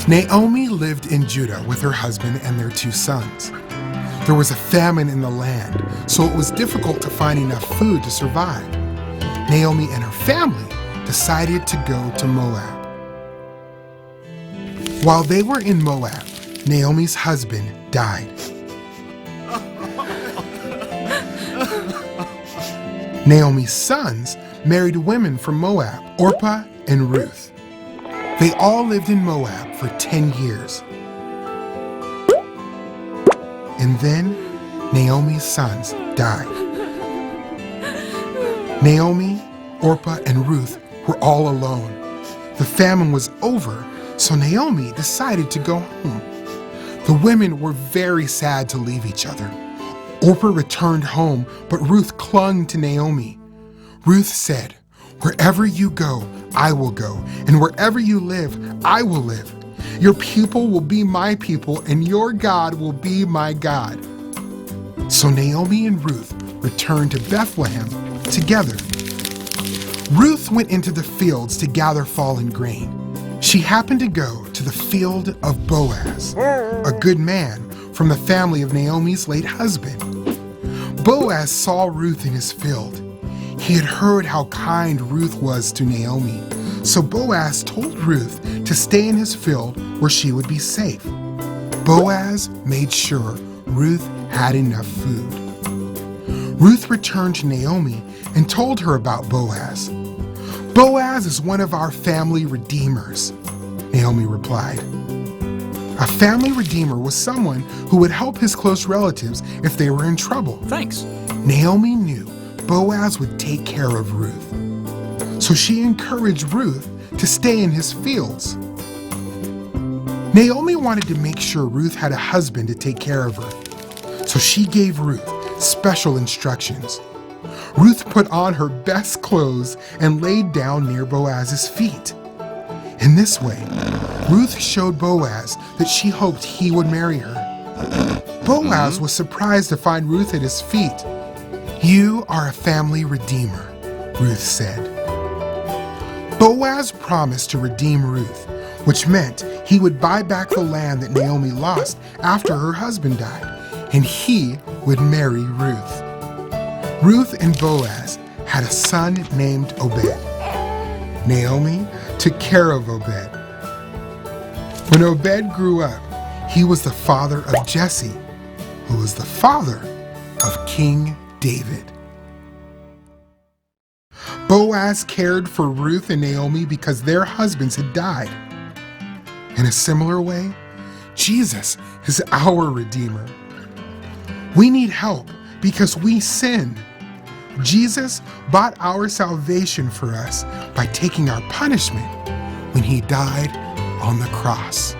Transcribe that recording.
Naomi lived in Judah with her husband and their 2 sons. There was a famine in the land, so it was difficult to find enough food to survive. Naomi and her family decided to go to Moab. While they were in Moab, Naomi's husband died. Naomi's sons married women from Moab, Orpah and Ruth. They all lived in Moab for 10 years. And then Naomi's sons died. Naomi, Orpah, and Ruth were all alone. The famine was over, so Naomi decided to go home. The women were very sad to leave each other. Orpah returned home, but Ruth clung to Naomi. Ruth said, "Wherever you go, I will go, and wherever you live, I will live. Your people will be my people, and your God will be my God." So Naomi and Ruth returned to Bethlehem together. Ruth went into the fields to gather fallen grain. She happened to go to the field of Boaz, a good man from the family of Naomi's late husband. Boaz saw Ruth in his field. He had heard how kind Ruth was to Naomi, so Boaz told Ruth to stay in his field where she would be safe. Boaz made sure Ruth had enough food. Ruth returned to Naomi and told her about Boaz. "Boaz is one of our family redeemers," Naomi replied. A family redeemer was someone who would help his close relatives if they were in trouble. Thanks. Naomi knew Boaz would take care of Ruth, so she encouraged Ruth to stay in his fields. Naomi wanted to make sure Ruth had a husband to take care of her, so she gave Ruth special instructions. Ruth put on her best clothes and laid down near Boaz's feet. In this way, Ruth showed Boaz that she hoped he would marry her. Boaz was surprised to find Ruth at his feet. "You are a family redeemer," Ruth said. Boaz promised to redeem Ruth, which meant he would buy back the land that Naomi lost after her husband died, and he would marry Ruth. Ruth and Boaz had a son named Obed. Naomi took care of Obed. When Obed grew up, he was the father of Jesse, who was the father of King David. Boaz cared for Ruth and Naomi because their husbands had died. In a similar way, Jesus is our Redeemer. We need help because we sin. Jesus bought our salvation for us by taking our punishment when he died on the cross.